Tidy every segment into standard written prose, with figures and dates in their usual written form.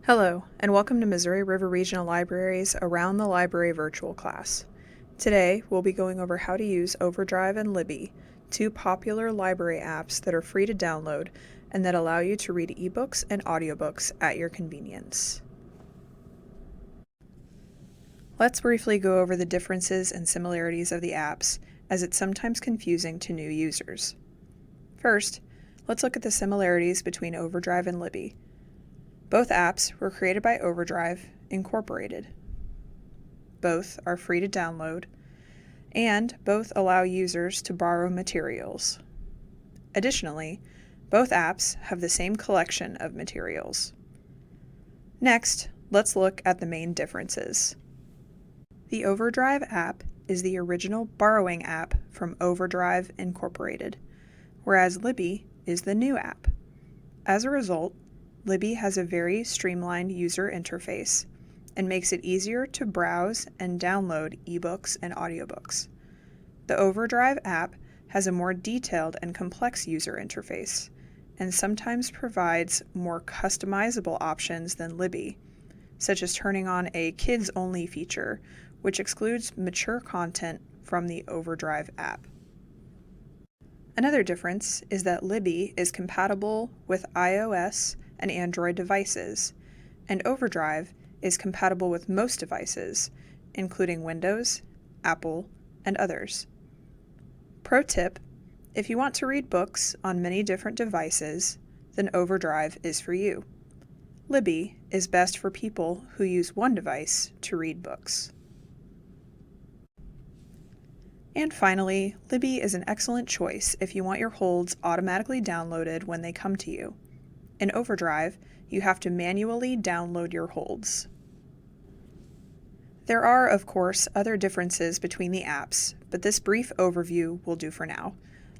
Hello, and welcome to Missouri River Regional Library's Around the Library virtual class. Today, we'll be going over how to use Overdrive and Libby, two popular library apps that are free to download and that allow you to read ebooks and audiobooks at your convenience. Let's briefly go over the differences and similarities of the apps, as it's sometimes confusing to new users. First, let's look at the similarities between Overdrive and Libby. Both apps were created by Overdrive, Incorporated. Both are free to download, and both allow users to borrow materials. Additionally, both apps have the same collection of materials. Next, let's look at the main differences. The Overdrive app is the original borrowing app from Overdrive Incorporated, whereas Libby is the new app. As a result, Libby has a very streamlined user interface and makes it easier to browse and download ebooks and audiobooks. The Overdrive app has a more detailed and complex user interface and sometimes provides more customizable options than Libby, such as turning on a kids-only feature, which excludes mature content from the Overdrive app. Another difference is that Libby is compatible with iOS and Android devices, and Overdrive is compatible with most devices, including Windows, Apple, and others. Pro tip: if you want to read books on many different devices, then Overdrive is for you. Libby is best for people who use one device to read books. And finally, Libby is an excellent choice if you want your holds automatically downloaded when they come to you. In Overdrive, you have to manually download your holds. There are, of course, other differences between the apps, but this brief overview will do for now.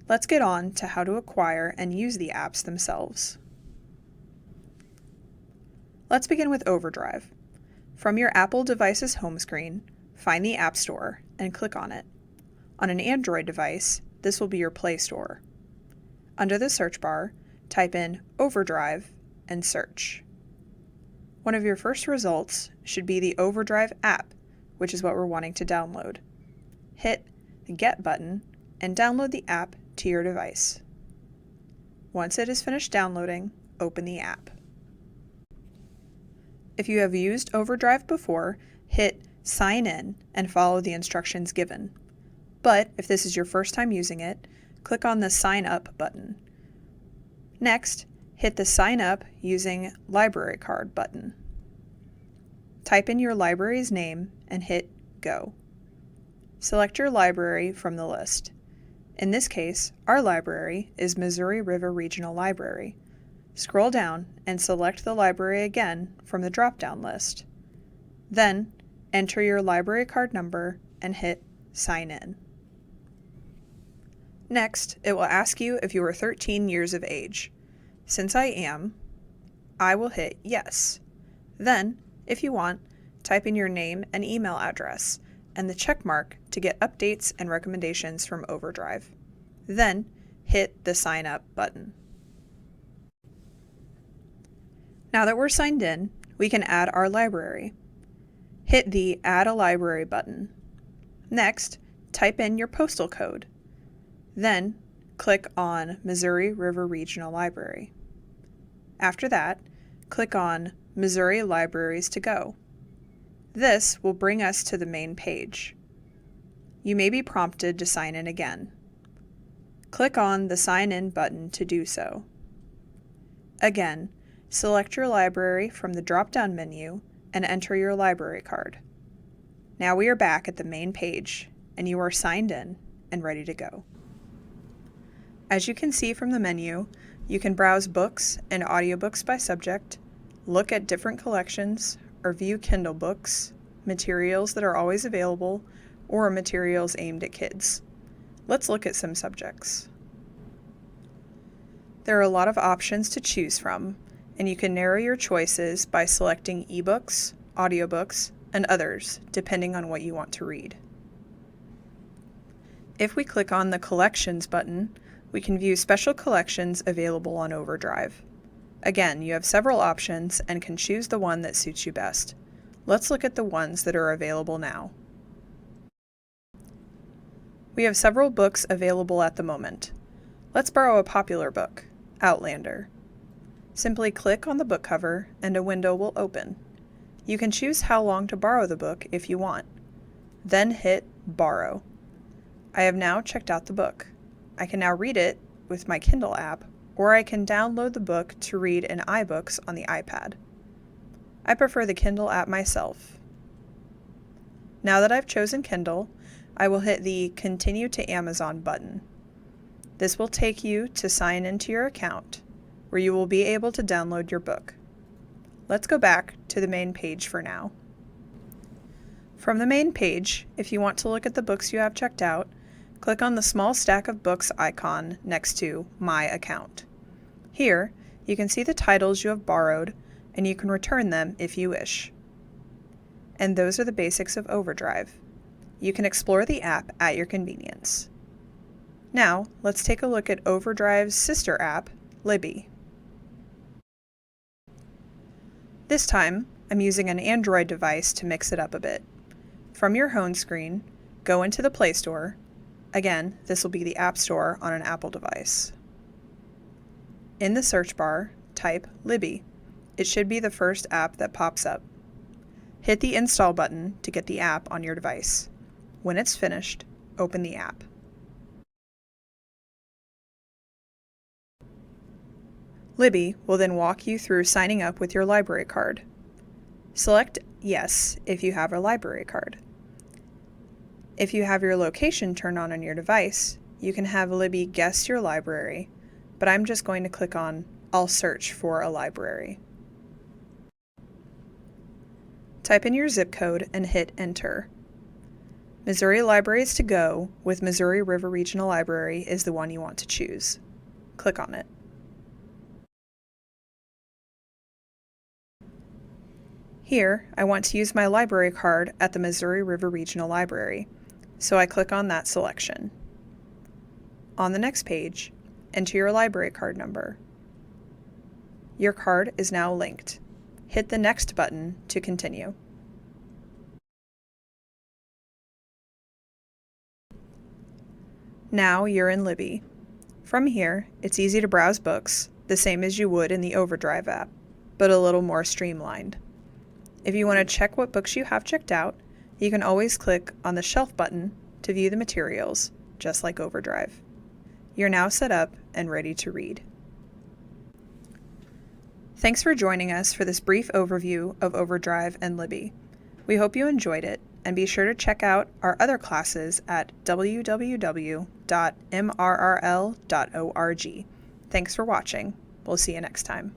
Let's get on to how to acquire and use the apps themselves. Let's begin with Overdrive. From your Apple device's home screen, find the App Store and click on it. On an Android device, this will be your Play Store. Under the search bar, type in Overdrive and search. One of your first results should be the Overdrive app, which is what we're wanting to download. Hit the Get button and download the app to your device. Once it is finished downloading, open the app. If you have used Overdrive before, hit Sign In and follow the instructions given. But if this is your first time using it, click on the Sign Up button. Next, hit the Sign Up using Library Card button. Type in your library's name and hit Go. Select your library from the list. In this case, our library is Missouri River Regional Library. Scroll down and select the library again from the drop-down list. Then, enter your library card number and hit Sign In. Next, it will ask you if you are 13 years of age. Since I am, I will hit Yes. Then, if you want, type in your name and email address and the check mark to get updates and recommendations from Overdrive. Then, hit the Sign Up button. Now that we're signed in, we can add our library. Hit the Add a Library button. Next, type in your postal code. Then, click on Missouri River Regional Library. After that, click on Missouri Libraries to Go. This will bring us to the main page. You may be prompted to sign in again. Click on the Sign In button to do so. Again, select your library from the drop-down menu and enter your library card. Now we are back at the main page, and you are signed in and ready to go. As you can see from the menu, you can browse books and audiobooks by subject, look at different collections, or view Kindle books, materials that are always available, or materials aimed at kids. Let's look at some subjects. There are a lot of options to choose from, and you can narrow your choices by selecting ebooks, audiobooks, and others, depending on what you want to read. If we click on the Collections button, we can view special collections available on Overdrive. Again, you have several options and can choose the one that suits you best. Let's look at the ones that are available now. We have several books available at the moment. Let's borrow a popular book, Outlander. Simply click on the book cover and a window will open. You can choose how long to borrow the book if you want. Then hit Borrow. I have now checked out the book. I can now read it with my Kindle app, or I can download the book to read in iBooks on the iPad. I prefer the Kindle app myself. Now that I've chosen Kindle, I will hit the Continue to Amazon button. This will take you to sign into your account, where you will be able to download your book. Let's go back to the main page for now. From the main page, if you want to look at the books you have checked out, click on the small stack of books icon next to My Account. Here, you can see the titles you have borrowed, and you can return them if you wish. And those are the basics of Overdrive. You can explore the app at your convenience. Now, let's take a look at Overdrive's sister app, Libby. This time, I'm using an Android device to mix it up a bit. From your home screen, go into the Play Store. Again, this will be the App Store on an Apple device. In the search bar, type Libby. It should be the first app that pops up. Hit the Install button to get the app on your device. When it's finished, open the app. Libby will then walk you through signing up with your library card. Select Yes if you have a library card. If you have your location turned on your device, you can have Libby guess your library, but I'm just going to click on I'll search for a library. Type in your zip code and hit Enter. Missouri Libraries to Go with Missouri River Regional Library is the one you want to choose. Click on it. Here, I want to use my library card at the Missouri River Regional Library, so I click on that selection. On the next page, enter your library card number. Your card is now linked. Hit the Next button to continue. Now you're in Libby. From here, it's easy to browse books, the same as you would in the Overdrive app, but a little more streamlined. If you want to check what books you have checked out, you can always click on the Shelf button to view the materials, just like Overdrive. You're now set up and ready to read. Thanks for joining us for this brief overview of Overdrive and Libby. We hope you enjoyed it, and be sure to check out our other classes at www.mrrl.org. Thanks for watching. We'll see you next time.